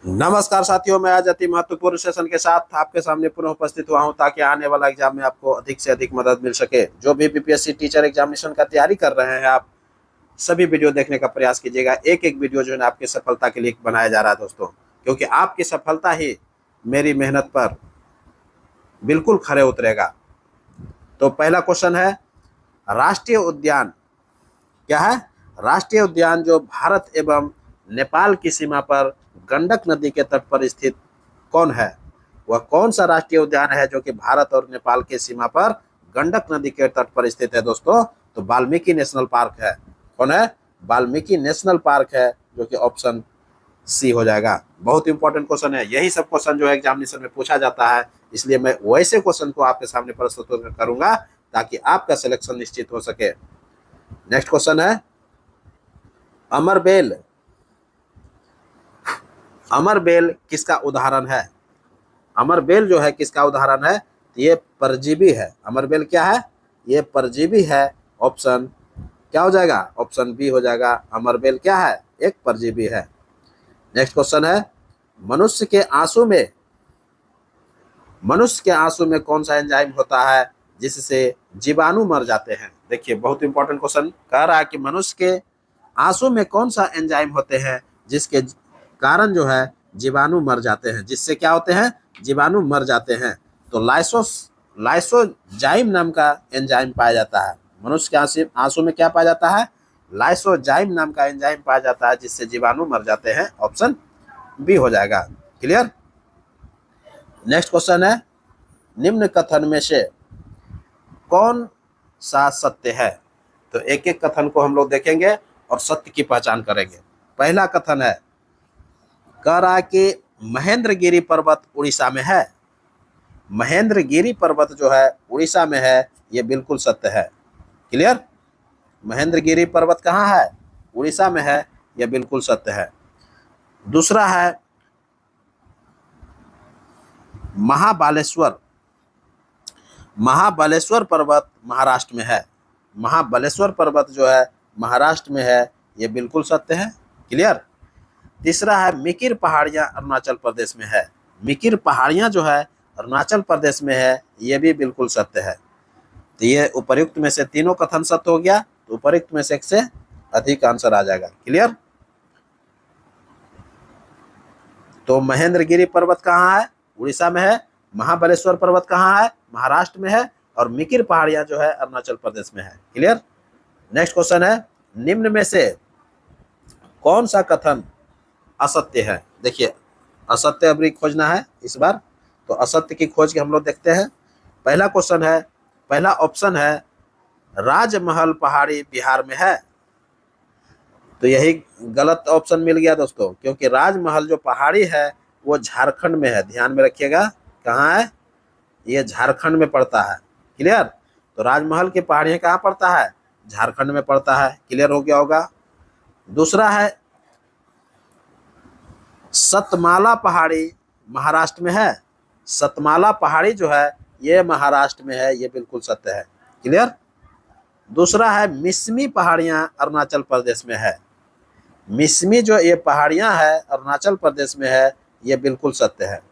नमस्कार साथियों, मैं आज अति महत्वपूर्ण सेशन के साथ आपके सामने पुनः उपस्थित हुआ हूं ताकि आने वाला एग्जाम में आपको अधिक से अधिक मदद मिल सके। जो भी बीपीएससी टीचर एग्जामिनेशन का तैयारी कर रहे हैं, आप सभी वीडियो देखने का प्रयास कीजिएगा। एक एक वीडियो जो है आपकी सफलता के लिए बनाया जा रहा है दोस्तों, क्योंकि आपकी सफलता ही मेरी मेहनत पर बिल्कुल खरे उतरेगा। तो पहला क्वेश्चन है, राष्ट्रीय उद्यान क्या है? राष्ट्रीय उद्यान जो भारत एवं नेपाल की सीमा पर गंडक नदी के तट पर स्थित कौन है? वह कौन सा राष्ट्रीय उद्यान है जो कि भारत और नेपाल की सीमा पर गंडक नदी के तट पर स्थित है दोस्तों? तो वाल्मीकि नेशनल पार्क है। कौन है? वाल्मीकि नेशनल पार्क है, जो कि ऑप्शन सी हो जाएगा। बहुत इंपॉर्टेंट क्वेश्चन है, यही सब क्वेश्चन जो है एग्जामिनेशन में पूछा जाता है, इसलिए मैं वैसे क्वेश्चन को आपके सामने प्रस्तुत करूंगा ताकि आपका सिलेक्शन निश्चित हो सके। नेक्स्ट क्वेश्चन है, अमरबेल। अमरबेल किसका उदाहरण है? अमरबेल जो है किसका उदाहरण है? ये परजीवी है। अमरबेल क्या है? ये परजीवी है। ऑप्शन क्या हो जाएगा? ऑप्शन बी हो जाएगा। अमरबेल क्या है? एक परजीवी है। नेक्स्ट क्वेश्चन है, मनुष्य के आंसू में कौन सा एंजाइम होता है जिससे जीवाणु मर जाते हैं? देखिए, बहुत इंपॉर्टेंट क्वेश्चन कह रहा है कि मनुष्य के आंसू में कौन सा एंजाइम होते हैं जिसके कारण जो है जीवाणु मर जाते हैं, जिससे क्या होते हैं? जीवाणु मर जाते हैं। तो लाइसोजाइम नाम का एंजाइम पाया जाता है। मनुष्य के आंसू में क्या पाया जाता है? लाइसोजाइम नाम का एंजाइम पाया जाता है जिससे जीवाणु मर जाते हैं। ऑप्शन बी हो जाएगा। क्लियर? नेक्स्ट क्वेश्चन है, निम्न कथन में से कौन सा सत्य है? तो एक एक कथन को हम लोग देखेंगे और सत्य की पहचान करेंगे। पहला कथन है, कह रहा है कि महेंद्रगिरी पर्वत उड़ीसा में है। महेंद्रगिरी पर्वत जो है उड़ीसा में है, ये बिल्कुल सत्य है। क्लियर? महेंद्रगिरी पर्वत कहाँ है? उड़ीसा में है, यह बिल्कुल सत्य है। दूसरा है, महाबालेश्वर। महाबालेश्वर पर्वत महाराष्ट्र में है। महाबालेश्वर पर्वत जो है महाराष्ट्र में है, यह बिल्कुल सत्य है। क्लियर? तीसरा है, मिकिर पहाड़ियां अरुणाचल प्रदेश में है। मिकिर पहाड़ियां जो है अरुणाचल प्रदेश में है, यह भी बिल्कुल सत्य है। तो ये उपर्युक्त में से तीनों कथन सत्य हो गया, तो उपर्युक्त में से एक से अधिक आंसर आ जाएगा। क्लियर? तो महेंद्रगिरी पर्वत कहाँ है? उड़ीसा में है। महाबलेश्वर पर्वत कहाँ है? महाराष्ट्र में है। और मिकिर पहाड़ियां जो है अरुणाचल प्रदेश में है। क्लियर? नेक्स्ट क्वेश्चन है, निम्न में से कौन सा कथन असत्य है? देखिए, असत्य अभी खोजना है इस बार, तो असत्य की खोज के हम लोग देखते हैं। पहला क्वेश्चन है, पहला ऑप्शन है, राजमहल पहाड़ी बिहार में है। तो यही गलत ऑप्शन मिल गया दोस्तों, क्योंकि राजमहल जो पहाड़ी है वो झारखंड में है। ध्यान में रखिएगा, कहाँ है? ये झारखंड में पड़ता है। क्लियर? तो राजमहल की पहाड़ियाँ कहाँ पड़ता है? झारखंड में पड़ता है। क्लियर हो गया होगा। दूसरा है, सतमाला पहाड़ी महाराष्ट्र में है। सतमाला पहाड़ी जो है ये महाराष्ट्र में है, ये बिल्कुल सत्य है। क्लियर? दूसरा है, मिसमी पहाड़ियाँ अरुणाचल प्रदेश में है। मिसमी जो ये पहाड़ियाँ है अरुणाचल प्रदेश में है, ये बिल्कुल सत्य है।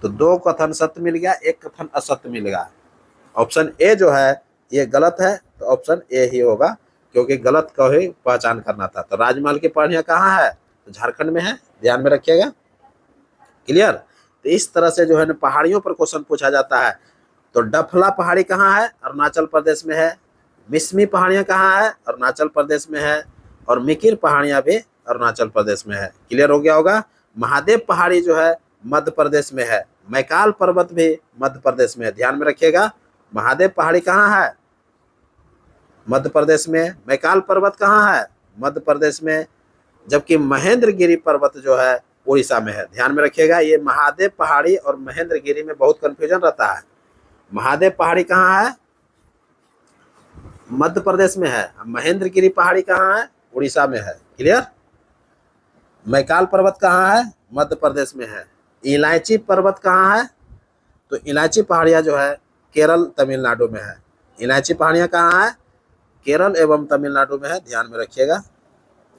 तो दो कथन सत्य मिल गया, एक कथन असत्य मिल गया। ऑप्शन ए जो है ये गलत है, तो ऑप्शन ए ही होगा, क्योंकि गलत को ही पहचान करना था। तो राजमहल की पहाड़ियाँ कहाँ है? तो झारखंड में है। ध्यान में रखिएगा। क्लियर? तो इस तरह से जो है ना पहाड़ियों पर क्वेश्चन पूछा जाता है। तो डफला पहाड़ी कहाँ है? अरुणाचल प्रदेश में है। मिसमी पहाड़ियाँ कहाँ है? अरुणाचल प्रदेश में है। और मिकिर पहाड़ियाँ भी अरुणाचल प्रदेश में है। क्लियर हो गया होगा। महादेव पहाड़ी जो है मध्य प्रदेश में है। मैकाल पर्वत भी मध्य प्रदेश में है। ध्यान में रखिएगा, महादेव पहाड़ी कहाँ है? मध्य प्रदेश में। मैकाल पर्वत कहाँ है? मध्य प्रदेश में। जबकि महेंद्रगिरी पर्वत जो है उड़ीसा में है। ध्यान में रखिएगा, ये महादेव पहाड़ी और महेंद्रगिरी में बहुत कंफ्यूजन रहता है। महादेव पहाड़ी कहाँ है? मध्य प्रदेश में है। महेंद्रगिरी पहाड़ी कहाँ है? उड़ीसा में है। क्लियर? मैकाल पर्वत कहाँ है? मध्य प्रदेश में है। इलायची पर्वत कहाँ है? तो इलायची पहाड़ियाँ जो है केरल तमिलनाडु में है। इलायची पहाड़ियाँ कहाँ है? केरल एवं तमिलनाडु में है। ध्यान में रखिएगा।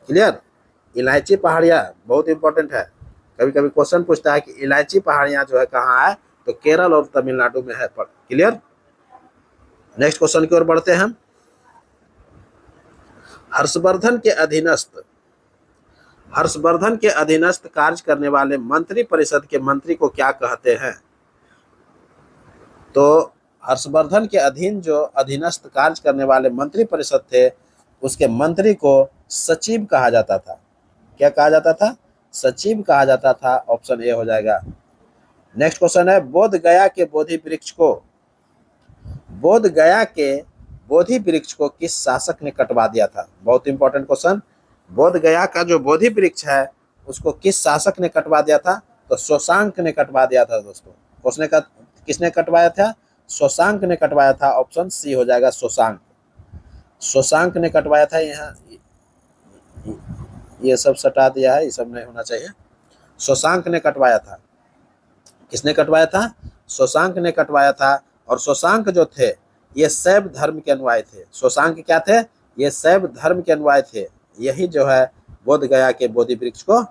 क्लियर? इलायची पहाड़ियाँ बहुत इंपॉर्टेंट है। कभी कभी क्वेश्चन पूछता है कि इलायची पहाड़ियां जो है कहाँ है, तो केरल और तमिलनाडु में है। क्लियर। नेक्स्ट क्वेश्चन की ओर बढ़ते हैं हम। हर्षवर्धन के अधीनस्थ कार्य करने वाले मंत्री परिषद के मंत्री को क्या कहते हैं? तो हर्षवर्धन के अधीन जो अधीनस्थ कार्य करने वाले मंत्री परिषद थे, उसके मंत्री को सचिव कहा जाता था। क्या कहा जाता था? सचिव कहा जाता था। ऑप्शन ए हो जाएगा। नेक्स्ट क्वेश्चन है, बोध गया के बोधि वृक्ष को किस शासक ने कटवा दिया था? बहुत इंपॉर्टेंट क्वेश्चन। बोध गया का जो बोधि वृक्ष है उसको किस शासक ने कटवा दिया था? तो शशांक ने कटवा दिया था दोस्तों। किसने कटवाया था? शशांक ने कटवाया था। ऑप्शन सी हो जाएगा, शशांक ने कटवाया था। यहाँ ये सब सटा दिया है, ये सब नहीं होना चाहिए। शशांक ने कटवाया था। किसने कटवाया था? शशांक ने कटवाया था। और शशांक जो थे ये शैव धर्म के अनुयायी थे। शशांक क्या थे? ये शैव धर्म के अनुयायी थे। यही जो है बोध गया के बोधि वृक्ष को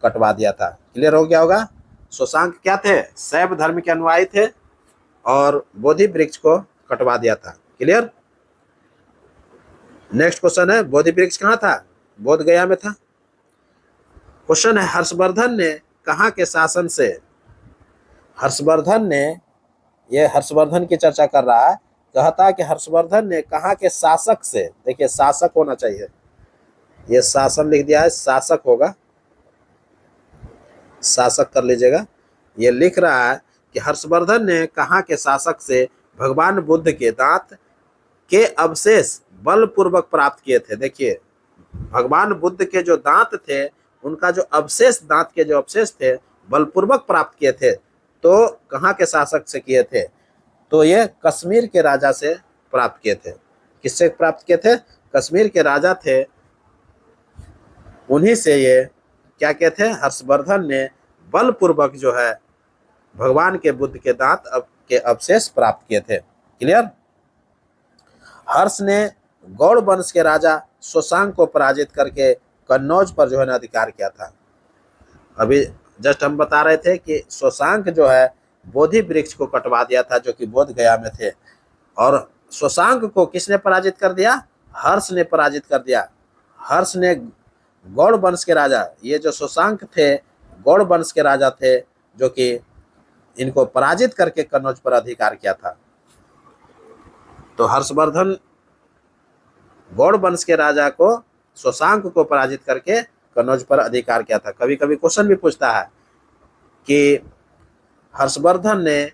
कटवा दिया था। क्लियर हो गया होगा। शशांक क्या थे? शैव धर्म के अनुयायी थे और बोधि वृक्ष को कटवा दिया था। क्लियर। नेक्स्ट क्वेश्चन है, बोधि वृक्ष कहाँ था? बोध गया में था। क्वेश्चन है, हर्षवर्धन ने कहाँ के शासन से, हर्षवर्धन की चर्चा कर रहा है। कहता है कि हर्षवर्धन ने कहाँ के शासक से, देखिए शासक होना चाहिए, ये शासन लिख दिया है, शासक होगा, शासक कर लीजिएगा। ये लिख रहा है कि हर्षवर्धन ने कहाँ के शासक से भगवान बुद्ध के दांत के अवशेष बलपूर्वक प्राप्त किए थे। देखिए भगवान बुद्ध के जो दांत थे उनका जो अवशेष, दांत के जो अवशेष थे बलपूर्वक प्राप्त किए थे। तो कहाँ के शासक से किए थे? तो ये कश्मीर के राजा से प्राप्त किए थे। किससे प्राप्त किए थे? कश्मीर के राजा थे, उन्हीं से ये क्या कहते हैं, हर्षवर्धन ने बलपूर्वक जो है भगवान के बुद्ध के दांत के अवशेष प्राप्त किए थे। क्लियर। हर्ष ने गौड़ वंश के राजा शशांक को पराजित करके कन्नौज पर जो है ना अधिकार किया था। अभी जस्ट हम बता रहे थे कि शशांक जो है बोधि वृक्ष को कटवा दिया था जो कि बोध गया में थे। और शशांक को किसने पराजित कर दिया? हर्ष ने पराजित कर दिया। हर्ष ने गौड़ वंश के राजा, ये जो शशांक थे गौड़ वंश के राजा थे, जो कि इनको पराजित करके कन्नौज पर अधिकार किया था। तो हर्षवर्धन गौड़ वंश के राजा को, शशांक को पराजित करके कन्नौज पर अधिकार किया था। कभी कभी क्वेश्चन भी पूछता है कि हर्षवर्धन ने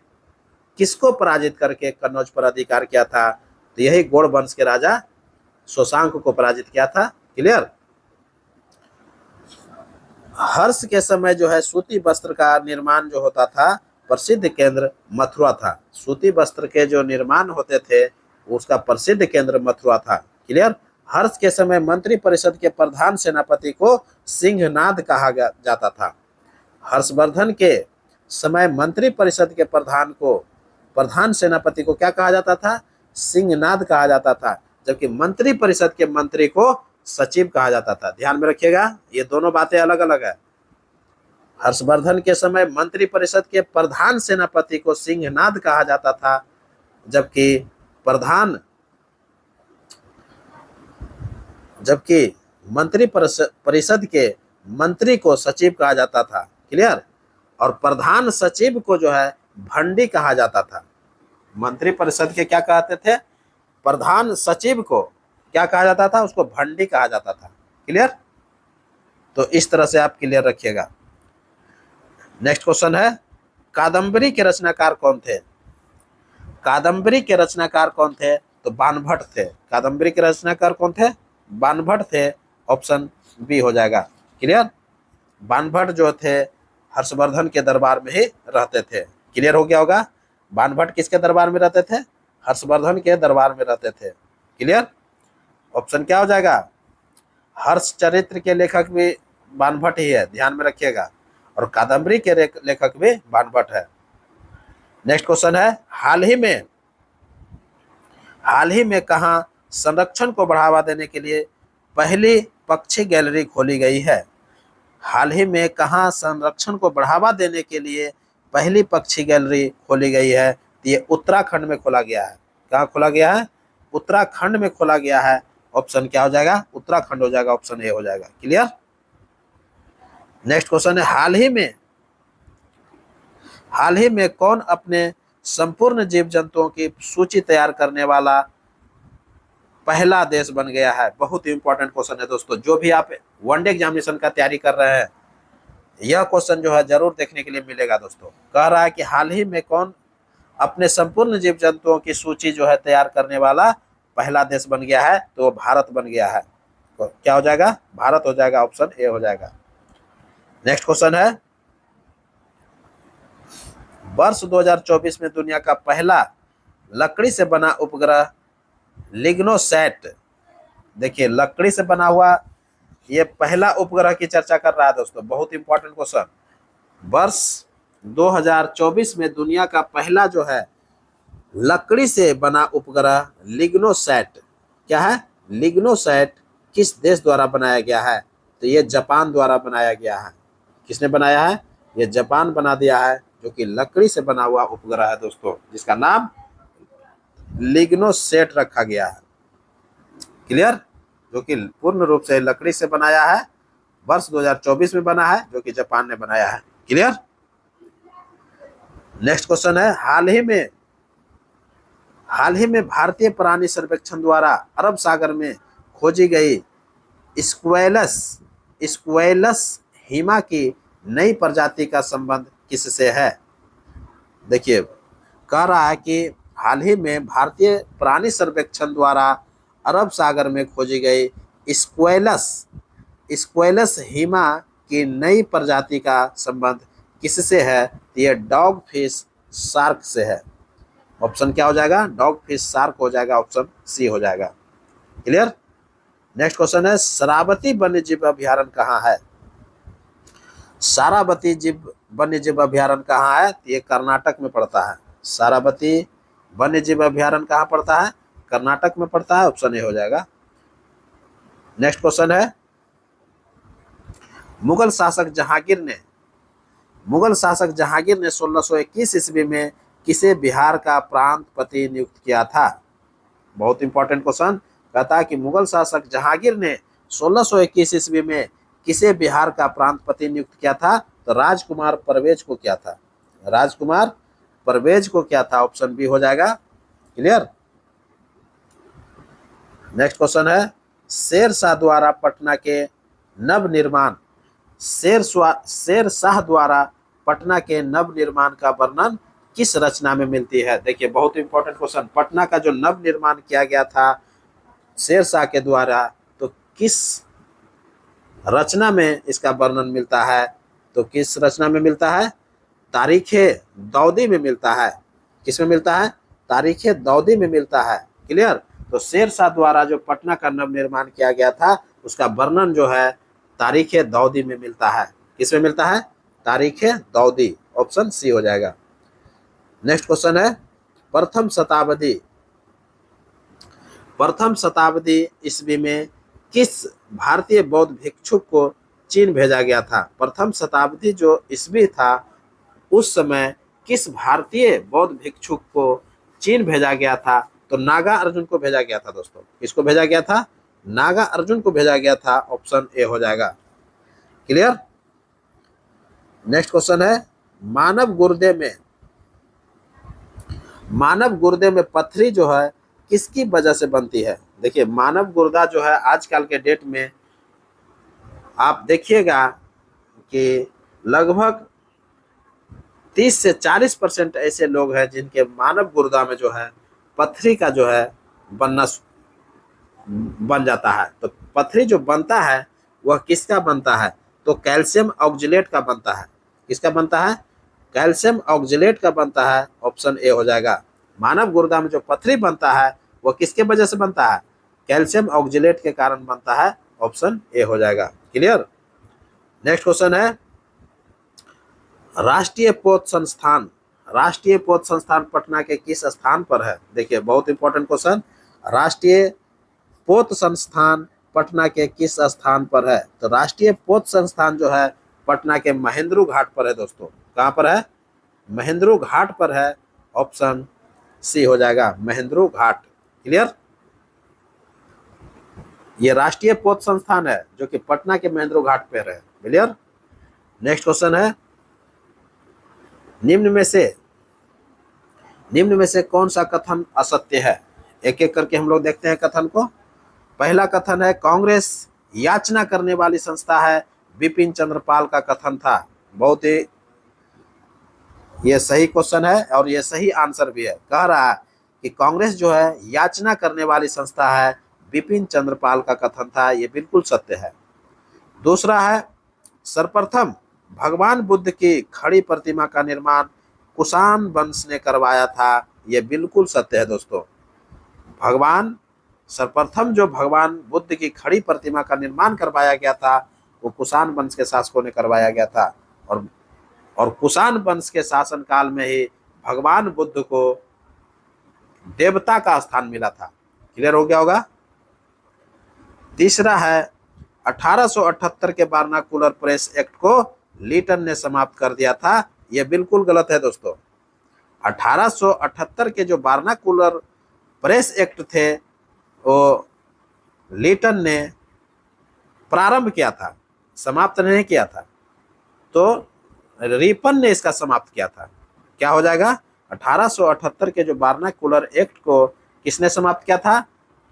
किसको पराजित करके कन्नौज पर अधिकार किया था? तो यही गौड़ वंश के राजा शशांक को पराजित किया था। क्लियर। हर्ष के समय जो है सूती वस्त्र का निर्माण जो होता था, प्रसिद्ध केंद्र मथुरा था। सूती वस्त्र के जो निर्माण होते थे उसका प्रसिद्ध केंद्र मथुरा था। क्लियर। हर्ष के समय मंत्री परिषद के प्रधान सेनापति को सिंहनाद कहा जाता था। हर्षवर्धन के समय मंत्री परिषद के प्रधान सेनापति को क्या कहा जाता था? सिंहनाद कहा जाता था। जबकि मंत्री परिषद के मंत्री को सचिव कहा जाता था। ध्यान में रखिएगा, ये दोनों बातें अलग अलग है। हर्षवर्धन के समय मंत्री परिषद के प्रधान सेनापति को सिंहनाद कहा जाता था, जबकि मंत्री परिषद के मंत्री को सचिव कहा जाता था। क्लियर। और प्रधान सचिव को जो है भंडी कहा जाता था। मंत्री परिषद के क्या कहते थे? प्रधान सचिव को क्या कहा जाता था? उसको भंडी कहा जाता था। क्लियर। तो इस तरह से आप क्लियर रखिएगा। नेक्स्ट क्वेश्चन है, कादम्बरी के रचनाकार कौन थे? कादम्बरी के रचनाकार कौन थे? तो बाणभट्ट थे। कादम्बरी के रचनाकार कौन थे? बाणभट्ट थे। ऑप्शन बी हो जाएगा। क्लियर। बाणभट्ट जो थे हर्षवर्धन के दरबार में ही रहते थे। क्लियर हो गया होगा। बाणभट्ट किसके दरबार में रहते थे? हर्षवर्धन के दरबार में रहते थे। क्लियर। ऑप्शन क्या हो जाएगा? हर्ष चरित्र के लेखक भी बाणभट्ट ही है, ध्यान में रखिएगा। और कादम्बरी के लेखक भी बाणभट्ट है। नेक्स्ट क्वेश्चन है, हाल ही में कहाँ संरक्षण को बढ़ावा देने के लिए पहली पक्षी गैलरी खोली गई है? हाल ही में कहाँ संरक्षण को बढ़ावा देने के लिए पहली पक्षी गैलरी खोली गई है? तो ये उत्तराखंड में खोला गया है। कहाँ खोला गया है? उत्तराखंड में खोला गया है। ऑप्शन क्या हो जाएगा? उत्तराखंड हो जाएगा, ऑप्शन ए हो जाएगा। क्लियर। नेक्स्ट क्वेश्चन है, हाल ही में कौन अपने संपूर्ण जीव जंतुओं की सूची तैयार करने वाला पहला देश बन गया है? बहुत ही इंपॉर्टेंट क्वेश्चन है दोस्तों। जो भी आप वनडे एग्जामिनेशन का तैयारी कर रहे हैं, यह क्वेश्चन जो है जरूर देखने के लिए मिलेगा दोस्तों। कह रहा है कि हाल ही में कौन अपने संपूर्ण जीव जंतुओं की सूची जो है तैयार करने वाला पहला देश बन गया है? तो वो भारत बन गया है। तो क्या हो जाएगा? भारत हो जाएगा, ऑप्शन ए हो जाएगा। नेक्स्ट क्वेश्चन है, वर्ष 2024 में दुनिया का पहला लकड़ी से बना उपग्रह लिग्नोसैट, देखिए लकड़ी से बना हुआ ये पहला उपग्रह की चर्चा कर रहा है दोस्तों। बहुत इंपॉर्टेंट क्वेश्चन। वर्ष 2024 में दुनिया का पहला जो है लकड़ी से बना उपग्रह लिग्नोसैट, क्या है? लिग्नोसैट किस देश द्वारा बनाया गया है? तो ये जापान द्वारा बनाया गया है। किसने बनाया है? ये जापान बना दिया है, जो कि लकड़ी से बना हुआ उपग्रह है दोस्तों, जिसका नाम लिग्नोसैट रखा गया है। क्लियर। जो कि पूर्ण रूप से लकड़ी से बनाया है, वर्ष 2024 में बना है, जो कि जापान ने बनाया है। क्लियर। नेक्स्ट क्वेश्चन है, हाल ही में भारतीय प्राणी सर्वेक्षण द्वारा अरब सागर में खोजी गई स्क्वैलस हिमा की नई प्रजाति का संबंध किससे है? देखिए कह रहा है कि हाल ही में भारतीय प्राणी सर्वेक्षण द्वारा अरब सागर में खोजी गई स्क्वैलस हिमा की नई प्रजाति का संबंध किससे है? तो ये डॉग फिश शार्क से है। ऑप्शन क्या हो जाएगा? डॉग फिश शार्क हो जाएगा, ऑप्शन सी हो जाएगा। क्लियर। नेक्स्ट क्वेश्चन है, शरावती वन्य जीव अभ्यारण्य कहाँ है? शरावती वन्य जीव अभ्यारण्य कहाँ है? तो ये कर्नाटक में पड़ता है। शरावती वन्य जीव अभ्यारण्य कहाँ पड़ता है? कर्नाटक में पड़ता है, ऑप्शन ए हो जाएगा। नेक्स्ट क्वेश्चन है, मुगल शासक जहांगीर ने 1621 ईस्वी में किसे बिहार का प्रांतपति नियुक्त किया था? बहुत इंपॉर्टेंट क्वेश्चन। कहता है कि मुगल शासक जहांगीर ने 1621 ईस्वी में किसे बिहार का प्रांतपति नियुक्त किया था? तो राजकुमार परवेज को किया था। राजकुमार परवेज को क्या था? ऑप्शन बी हो जाएगा। क्लियर। नेक्स्ट क्वेश्चन है, शेर शाह द्वारा पटना के नवनिर्माण का वर्णन किस रचना में मिलती है? देखिए बहुत इंपॉर्टेंट क्वेश्चन। पटना का जो नवनिर्माण किया गया था शेर शाह के द्वारा, तो किस रचना में इसका वर्णन मिलता है? तो किस रचना में मिलता है? तारीखे दौदी में मिलता है। किस में मिलता है? तारीखे दौदी में मिलता है। क्लियर। तो शेर शाह द्वारा जो पटना का नवनिर्माण किया गया था उसका वर्णन जो है तारीखे दौदी में मिलता है। किस में मिलता है? तारीखे दौदी, ऑप्शन सी हो जाएगा। नेक्स्ट क्वेश्चन है, प्रथम शताब्दी ईस्वी में किस भारतीय बौद्ध भिक्षुक को चीन भेजा गया था? प्रथम शताब्दी जो ईस्वी था उस समय किस भारतीय बौद्ध भिक्षुक को चीन भेजा गया था? तो नागा अर्जुन को भेजा गया था दोस्तों। किसको भेजा गया था? नागा अर्जुन को भेजा गया था, ऑप्शन ए हो जाएगा। क्लियर। नेक्स्ट क्वेश्चन है, मानव गुर्दे में पथरी जो है किसकी वजह से बनती है? देखिए मानव गुर्दा जो है आजकल के डेट में आप देखिएगा कि लगभग 30 से 40% ऐसे लोग हैं जिनके मानव गुर्दा में जो है पथरी का जो है बन जाता है। तो पथरी जो बनता है वह किसका बनता है? तो कैल्शियम ऑक्जेलेट का बनता है। किसका बनता है? कैल्शियम ऑक्जेलेट का बनता है, ऑप्शन ए हो जाएगा। मानव गुर्दा में जो पथरी बनता है वह किसके वजह से बनता है? कैल्शियम ऑक्जेलेट के कारण बनता है, ऑप्शन ए हो जाएगा। क्लियर। नेक्स्ट क्वेश्चन है, राष्ट्रीय पोत संस्थान पटना के किस स्थान पर है? देखिए बहुत इंपॉर्टेंट क्वेश्चन। राष्ट्रीय पोत संस्थान पटना के किस स्थान पर है? तो राष्ट्रीय पोत संस्थान जो है पटना के महेंद्रू घाट पर है दोस्तों। कहाँ पर है? महेंद्रू घाट पर है। ऑप्शन सी हो जाएगा, महेंद्रू घाट। क्लियर? ये राष्ट्रीय पोत संस्थान है जो कि पटना के महेंद्रू घाट पर है। क्लियर? नेक्स्ट क्वेश्चन है, निम्न में से कौन सा कथन असत्य है? एक एक करके हम लोग देखते हैं कथन को। पहला कथन है, कांग्रेस याचना करने वाली संस्था है, बिपिन चंद्र पाल का कथन था। बहुत ही ये सही क्वेश्चन है और ये सही आंसर भी है। कह रहा है कि कांग्रेस जो है याचना करने वाली संस्था है, बिपिन चंद्र पाल का कथन था। ये बिल्कुल सत्य है। दूसरा है, सर्वप्रथम भगवान बुद्ध की खड़ी प्रतिमा का निर्माण कुषाण वंश ने करवाया था। ये बिल्कुल सत्य है दोस्तों। सर्वप्रथम जो भगवान बुद्ध की खड़ी प्रतिमा का निर्माण करवाया गया था वो कुषाण वंश के शासकों ने करवाया गया था। और कुषाण वंश के शासन काल में ही भगवान बुद्ध को देवता का स्थान मिला था। क्लियर हो गया होगा? तीसरा है, 1878 के वर्नाकुलर प्रेस एक्ट को लीटन ने समाप्त कर दिया था। यह बिल्कुल गलत है दोस्तों। 1878 के जो वर्नाकुलर प्रेस एक्ट थे वो लीटन ने प्रारंभ किया था, समाप्त नहीं किया था। तो रिपन ने इसका समाप्त किया था। क्या हो जाएगा? 1878 के जो वर्नाकुलर एक्ट को किसने समाप्त किया था?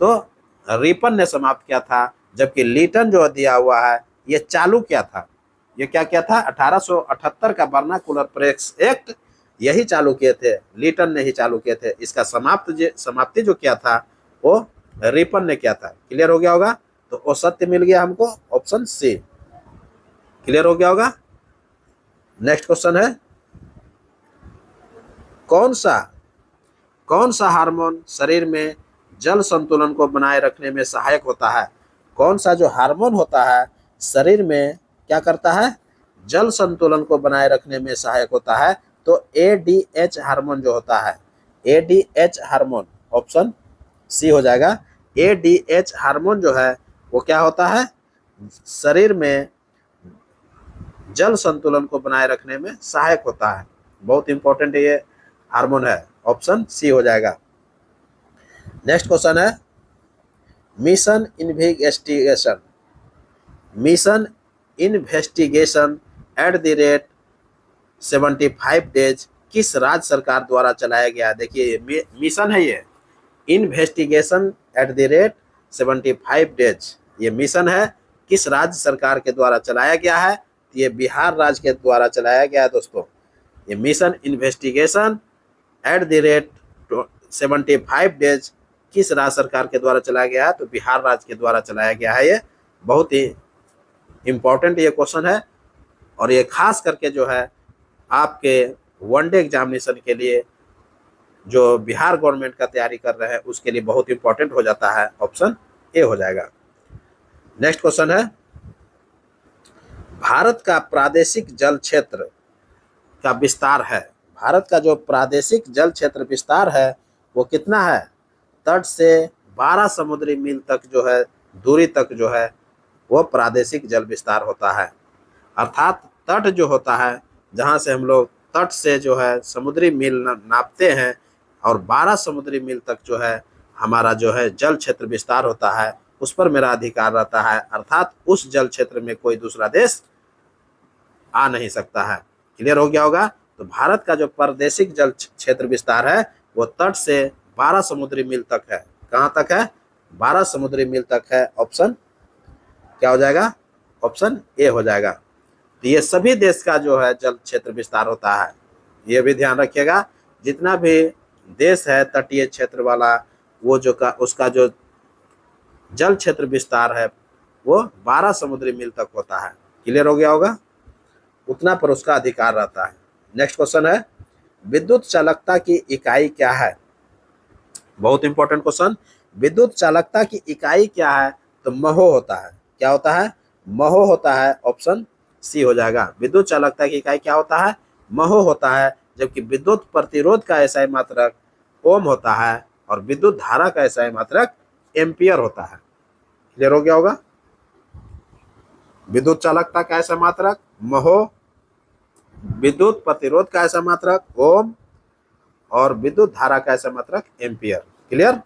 तो रिपन ने समाप्त किया था। जबकि लीटन जो दिया हुआ है ये चालू किया था। ये क्या किया था? 1878 का वर्नाकुलर प्रेस एक्ट यही चालू किए थे, लीटन ने ही चालू किए थे। इसका समाप्ति जो किया था वो रिपन ने किया था। क्लियर हो गया होगा? तो वो सत्य मिल गया हमको, ऑप्शन सी। क्लियर हो गया होगा? नेक्स्ट क्वेश्चन है, कौन सा हार्मोन शरीर में जल संतुलन को बनाए रखने में सहायक होता है? कौन सा जो हार्मोन होता है शरीर में क्या करता है? जल संतुलन को बनाए रखने में सहायक होता है। तो ADH हार्मोन जो होता है, ADH हार्मोन, ऑप्शन सी हो जाएगा। ADH हार्मोन जो है वो क्या होता है? शरीर में जल संतुलन को बनाए रखने में सहायक होता है। बहुत इंपॉर्टेंट ये हार्मोन है। ऑप्शन सी हो जाएगा। नेक्स्ट क्वेश्चन है, मिशन इन्वेस्टिगेशन @75 डेज किस राज्य सरकार द्वारा चलाया गया? देखिए मिशन है ये, इन्वेस्टिगेशन @75 डेज। ये मिशन है, किस राज्य सरकार के द्वारा चलाया गया है? ये बिहार राज्य के द्वारा चलाया गया है दोस्तों। ये मिशन इन्वेस्टिगेशन @75 डेज किस राज्य सरकार के द्वारा चलाया गया है? तो बिहार राज्य के द्वारा चलाया गया है। ये बहुत ही इंपॉर्टेंट ये क्वेश्चन है और ये खास करके जो है आपके वनडे एग्जामिनेशन के लिए जो बिहार गवर्नमेंट का तैयारी कर रहे हैं उसके लिए बहुत इंपॉर्टेंट हो जाता है। ऑप्शन ए हो जाएगा। नेक्स्ट क्वेश्चन है, भारत का प्रादेशिक जल क्षेत्र का विस्तार है। भारत का जो प्रादेशिक जल क्षेत्र विस्तार है वो कितना है? तट से 12 समुद्री मील तक जो है दूरी तक जो है वो प्रादेशिक जल विस्तार होता है। अर्थात तट जो होता है, जहाँ से हम लोग तट से जो है समुद्री मील नापते हैं और 12 समुद्री मील तक जो है हमारा जो है जल क्षेत्र विस्तार होता है, उस पर मेरा अधिकार रहता है। अर्थात उस जल क्षेत्र में कोई दूसरा देश आ नहीं सकता है। क्लियर हो गया होगा? तो भारत का जो प्रादेशिक जल क्षेत्र विस्तार है वो तट से 12 समुद्री मील तक है। कहाँ तक है? 12 समुद्री मील तक है। ऑप्शन क्या हो जाएगा? ऑप्शन ए हो जाएगा। तो ये सभी देश का जो है जल क्षेत्र विस्तार होता है। ये भी ध्यान रखिएगा, जितना भी देश है तटीय क्षेत्र वाला वो उसका जो जल क्षेत्र विस्तार है वो 12 समुद्री मील तक होता है। क्लियर हो गया होगा? उतना पर उसका अधिकार रहता है। नेक्स्ट क्वेश्चन है, विद्युत चालकता की इकाई क्या है? बहुत इंपॉर्टेंट क्वेश्चन। विद्युत चालकता की इकाई क्या है? तो महो होता है। क्या होता है? महो होता है। ऑप्शन सी हो जाएगा। विद्युत चालकता की इकाई क्या होता है? महो होता है। जबकि विद्युत प्रतिरोध का एसआई मात्रक ओम होता है और विद्युत धारा का एसआई मात्रक एम्पियर होता है। क्लियर हो गया होगा। विद्युत चालकता का ऐसा मात्रक महो, विद्युत प्रतिरोध का ऐसा मात्रक ओम, और विद्युत धारा का ऐसा मात्रक एम्पियर। क्लियर।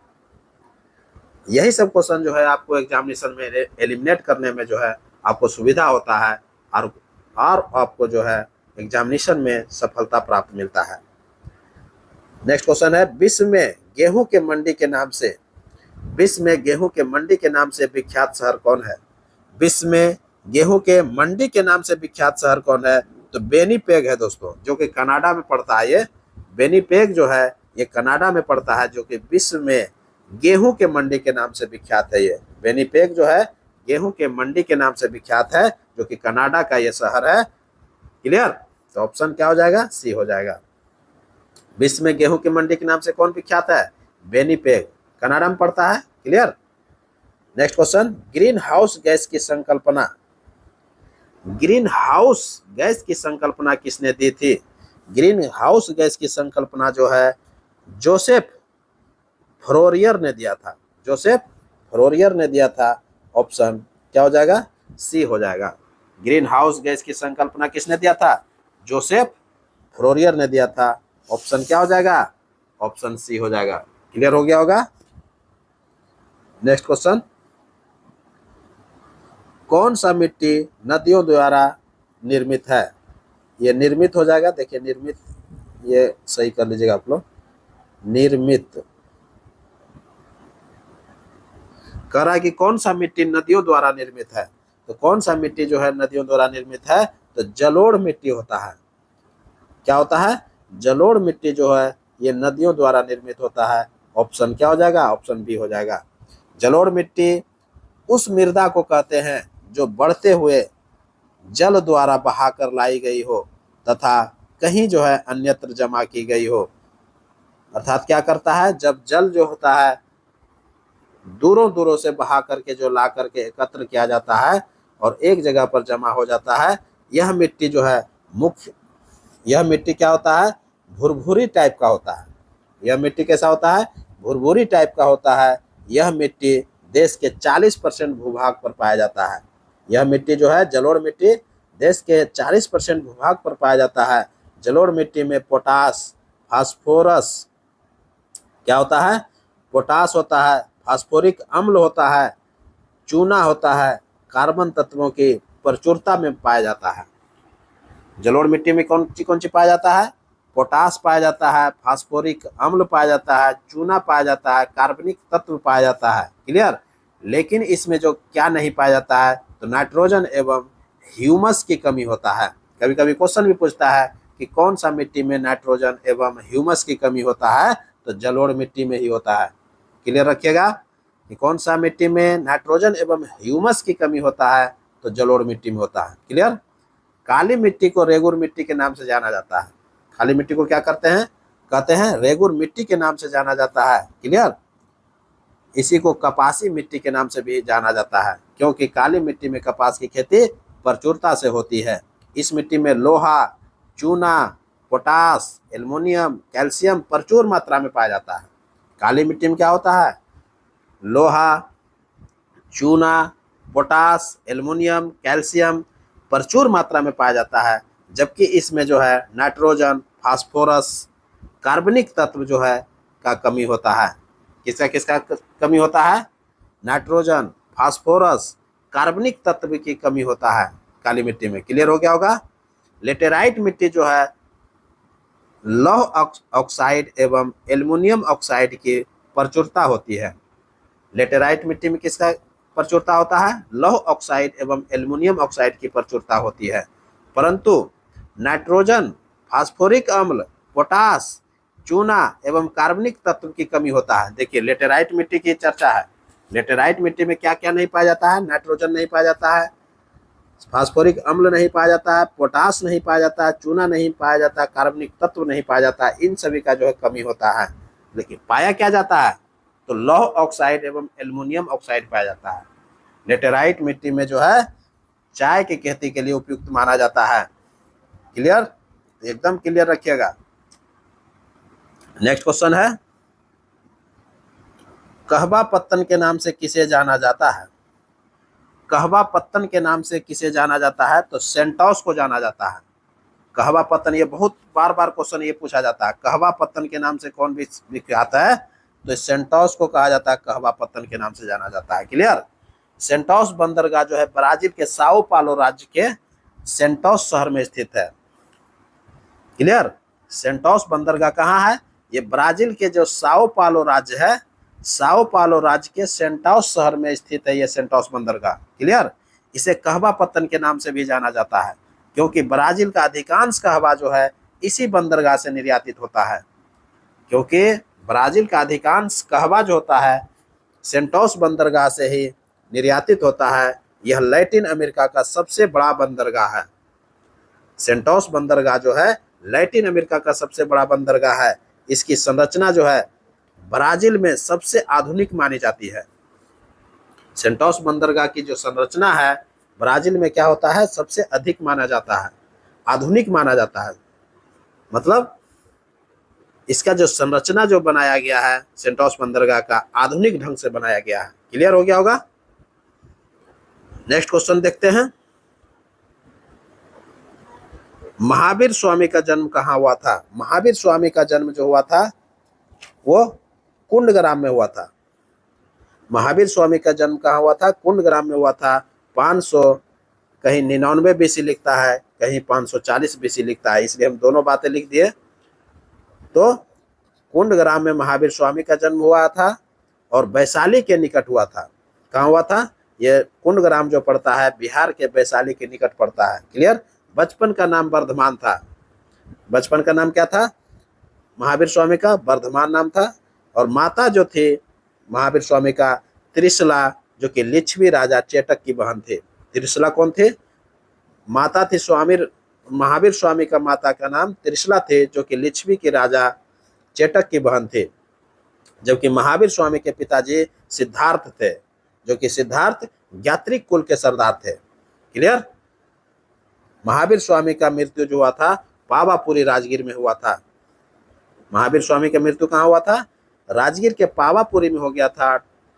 यही सब क्वेश्चन जो है आपको एग्जामिनेशन में एलिमिनेट करने में जो है आपको सुविधा होता है, और आपको जो है एग्जामिनेशन में सफलता प्राप्त मिलता है। नेक्स्ट क्वेश्चन है, विश्व में गेहूं के मंडी के नाम से, विश्व में गेहूं के मंडी के नाम से विख्यात शहर कौन है? विश्व में गेहूं के मंडी के नाम से विख्यात शहर कौन है? तो बेनीपेग है दोस्तों, जो कि कनाडा में पड़ता है। ये बेनीपेग जो है ये कनाडा में पड़ता है, जो कि विश्व में गेहूं के मंडी के नाम से विख्यात है। ये बेनीपेग जो है गेहूं के मंडी के नाम से विख्यात है, जो कि कनाडा का ये शहर है। क्लियर। तो ऑप्शन क्या हो जाएगा? सी हो जाएगा। विश्व में गेहूं की मंडी के नाम से कौन विख्यात है? बेनीपेग, कनाडा में पड़ता है। Clear. Next question, green house gas की संकल्पना, ग्रीन हाउस गैस की संकल्पना किसने दी थी? ग्रीन हाउस गैस की संकल्पना जो है जोसेफ फ्रोरियर ने दिया था, जोसेफ फ्रोरियर ने दिया था। ऑप्शन क्या हो जाएगा? सी हो जाएगा। ग्रीन हाउस गैस की संकल्पना किसने दिया था? जोसेफ फ्रोरियर ने दिया था। ऑप्शन क्या हो जाएगा? ऑप्शन सी हो जाएगा। क्लियर हो गया होगा। नेक्स्ट क्वेश्चन, कौन सा मिट्टी नदियों द्वारा निर्मित है? ये निर्मित हो जाएगा, देखिए निर्मित, ये सही कर लीजिएगा आप लोग। निर्मित कह रहा है कि कौन सा मिट्टी नदियों द्वारा निर्मित है। तो कौन सा मिट्टी जो है नदियों द्वारा निर्मित है? तो जलोढ़ मिट्टी होता है। क्या होता है? जलोढ़ मिट्टी जो है ये नदियों द्वारा निर्मित होता है। ऑप्शन क्या हो जाएगा? ऑप्शन बी हो जाएगा। जलोढ़ मिट्टी उस मृदा को कहते हैं जो बढ़ते हुए जल द्वारा बहाकर लाई गई हो तथा कहीं जो है अन्यत्र जमा की गई हो। अर्थात क्या करता है, जब जल जो होता है दूरों दूरों से बहा करके जो ला करके एकत्र किया जाता है और एक जगह पर जमा हो जाता है, यह मिट्टी जो है मुख्य, यह मिट्टी क्या होता है? भुरभुरी टाइप का होता है। यह मिट्टी कैसा होता है? भुरभुरी टाइप का होता है। यह मिट्टी देश के 40% भूभाग पर पाया जाता है। यह मिट्टी जो है जलोढ़ मिट्टी देश के 40% भूभाग पर पाया जाता है। जलोढ़ मिट्टी में पोटास, फास्फोरस क्या होता है? पोटास होता है, फास्फोरिक अम्ल होता है, चूना होता है, कार्बन तत्वों की प्रचुरता में पाया जाता है। जलोढ़ मिट्टी में कौन सी पाया जाता है? पोटास पाया जाता है, फास्फोरिक अम्ल पाया जाता है, चूना पाया जाता है, कार्बनिक तत्व पाया जाता है। क्लियर। लेकिन इसमें जो क्या नहीं पाया जाता है? तो नाइट्रोजन एवं ह्यूमस की कमी होता है। कभी कभी क्वेश्चन भी पूछता है कि कौन सा मिट्टी में नाइट्रोजन एवं ह्यूमस की कमी होता है? तो जलोढ़ मिट्टी में ही होता है। क्लियर रखिएगा कि कौन सा मिट्टी में नाइट्रोजन एवं ह्यूमस की कमी होता है? तो जलोढ़ मिट्टी में होता है। क्लियर। काली मिट्टी को रेगुर मिट्टी के नाम से जाना जाता है। काली मिट्टी को क्या करते हैं? कहते हैं रेगुर मिट्टी के नाम से जाना जाता है। क्लियर। इसी को कपासी मिट्टी के नाम से भी जाना जाता है, क्योंकि काली मिट्टी में कपास की खेती प्रचुरता से होती है। इस मिट्टी में लोहा, चूना, पोटास, एल्युमिनियम, कैल्शियम प्रचुर मात्रा में पाया जाता है। काली मिट्टी में क्या होता है? लोहा, चूना, पोटास, एल्युमिनियम, कैल्शियम प्रचुर मात्रा में पाया जाता है। जबकि इसमें जो है नाइट्रोजन, फास्फोरस, कार्बनिक तत्व जो है का कमी होता है। किसका किसका कमी होता है? नाइट्रोजन, फास्फोरस, कार्बनिक तत्व की कमी होता है काली मिट्टी में। क्लियर हो गया होगा। लेटेराइट मिट्टी जो है लौह ऑक्साइड एवं एल्युमिनियम ऑक्साइड की प्रचुरता होती है। लेटेराइट मिट्टी में किसका प्रचुरता होता है? लौह ऑक्साइड एवं एल्युमिनियम ऑक्साइड की प्रचुरता होती है। परंतु नाइट्रोजन, फास्फोरिक अम्ल, पोटास, चूना एवं कार्बनिक तत्व की कमी होता है। देखिए लेटेराइट मिट्टी की चर्चा है। लेटेराइट मिट्टी में क्या क्या नहीं पाया जाता है? नाइट्रोजन नहीं पाया जाता है, फास्फोरिक अम्ल नहीं पाया जाता है, पोटास नहीं पाया जाता है, चूना नहीं पाया जाता, कार्बनिक तत्व नहीं पाया जाता है। इन सभी का जो है कमी होता है। लेकिन पाया क्या जाता है? तो लौह ऑक्साइड एवं एल्युमिनियम ऑक्साइड पाया जाता है। लेटेराइट मिट्टी में जो है चाय की खेती के लिए उपयुक्त माना जाता है। क्लियर। एकदम क्लियर रखिएगा। नेक्स्ट क्वेश्चन है, कहवा पत्तन के नाम से किसे जाना जाता है? कहवा पत्तन के नाम से किसे जाना जाता है? तो सेंटोस को जाना जाता है। कहवा पत्तन, ये बहुत बार बार क्वेश्चन ये पूछा जाता है, कहवा पत्तन के नाम से कौन विख्यात है? तो सेंटोस को कहा जाता है, कहवा पत्तन के नाम से जाना जाता है। क्लियर? सेंटोस बंदरगाह जो है ब्राजील के साओ पालो राज्य के सेंटोस शहर में स्थित है। क्लियर? सेंटोस बंदरगाह कहाँ है? ये ब्राजील के जो साओ पालो राज्य है, साओ पालो राज्य के सेंटोस शहर में स्थित है ये सेंटोस बंदरगाह। क्लियर? इसे कहवा पत्तन के नाम से भी जाना जाता है, क्योंकि ब्राजील का अधिकांश कहवा जो है इसी बंदरगाह से निर्यातित होता है। क्योंकि ब्राजील का अधिकांश कहवा जो होता है सेंटोस बंदरगाह से ही निर्यातित होता है। यह लैटिन अमेरिका का सबसे बड़ा बंदरगाह है। सेंटोस बंदरगाह जो है लैटिन अमेरिका का सबसे बड़ा बंदरगाह है। इसकी संरचना जो है ब्राजील में सबसे आधुनिक मानी जाती है। सेंटोस बंदरगाह की जो संरचना है ब्राजील में क्या होता है? सबसे अधिक माना जाता है, आधुनिक माना जाता है। मतलब इसका जो संरचना जो बनाया गया है सेंटोस बंदरगाह का, आधुनिक ढंग से बनाया गया है। क्लियर हो गया होगा? नेक्स्ट क्वेश्चन देखते हैं। महावीर स्वामी का जन्म कहाँ हुआ था? महावीर स्वामी का जन्म जो हुआ था वो कुंडग्राम में हुआ था। महावीर स्वामी का जन्म कहाँ हुआ था? कुंडग्राम में हुआ था। 500 कहीं 99 BC लिखता है, कहीं 540 BC लिखता है, इसलिए हम दोनों बातें लिख दिए। तो कुंडग्राम में महावीर स्वामी का जन्म हुआ था और वैशाली के निकट हुआ था। कहाँ हुआ था? ये कुंडग्राम जो पड़ता है बिहार के वैशाली के निकट पड़ता है। क्लियर? बचपन का नाम वर्धमान था। बचपन का नाम क्या था महावीर स्वामी का? वर्धमान नाम था। और माता जो थी महावीर स्वामी का त्रिशला, जो कि लिच्छवी राजा चेटक की बहन थी। त्रिशला कौन थे? माता थी महावीर स्वामी का माता का नाम त्रिशला थे, जो कि लिच्छवी के राजा चेटक की बहन थे। जबकि महावीर स्वामी के पिताजी सिद्धार्थ थे, जो कि सिद्धार्थ ज्ञात्रिक कुल के सरदार थे। क्लियर? महावीर स्वामी का मृत्यु जो हुआ था पावापुरी राजगीर में हुआ था। महावीर स्वामी का मृत्यु कहाँ हुआ था? राजगीर के पावापुरी में हो गया था।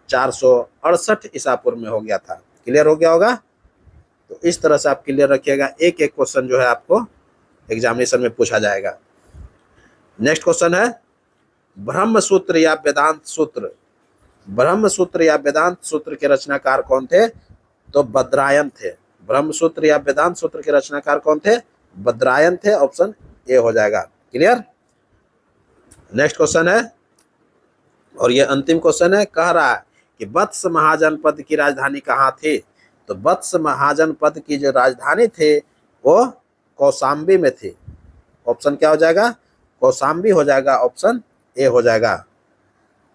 468 ईसा पूर्व में हो गया था। क्लियर हो गया होगा? तो इस तरह से आप क्लियर रखिएगा, एक एक क्वेश्चन जो है आपको एग्जामिनेशन में पूछा जाएगा। नेक्स्ट क्वेश्चन है ब्रह्म सूत्र या वेदांत सूत्र। ब्रह्म सूत्र या वेदांत सूत्र के रचनाकार कौन थे? तो बद्रायन थे। ब्रह्म सूत्र या वेदांत सूत्र के रचनाकार कौन थे? बद्रायन थे। ऑप्शन ए हो जाएगा। क्लियर? नेक्स्ट क्वेश्चन है, और ये अंतिम क्वेश्चन है, कह रहा है कि वत्स महाजनपद की राजधानी कहाँ थी? तो वत्स महाजनपद की जो राजधानी थी वो कौशाम्बी में थी। ऑप्शन क्या हो जाएगा? कौशाम्बी हो जाएगा। ऑप्शन ए हो जाएगा।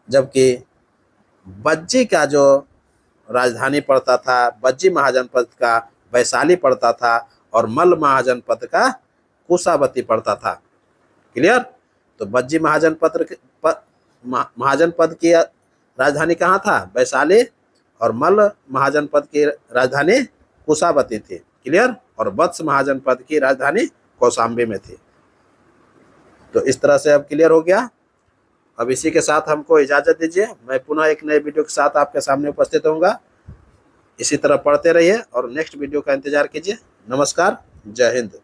जबकि बज्जी का जो राजधानी पड़ता था, बज्जी महाजनपद का वैशाली पड़ता था, और मल्ल महाजनपद का कुशावती पड़ता था। क्लियर? तो बज्जी महाजनपद की राजधानी कहाँ था? वैशाली। और मल्ल महाजनपद की राजधानी कुशावती थी। क्लियर? और वत्स महाजनपद की राजधानी कौशाम्बी में थी। तो इस तरह से अब क्लियर हो गया। अब इसी के साथ हमको इजाज़त दीजिए। मैं पुनः एक नए वीडियो के साथ आपके सामने उपस्थित होऊंगा। इसी तरह पढ़ते रहिए और नेक्स्ट वीडियो का इंतजार कीजिए। नमस्कार, जय हिंद।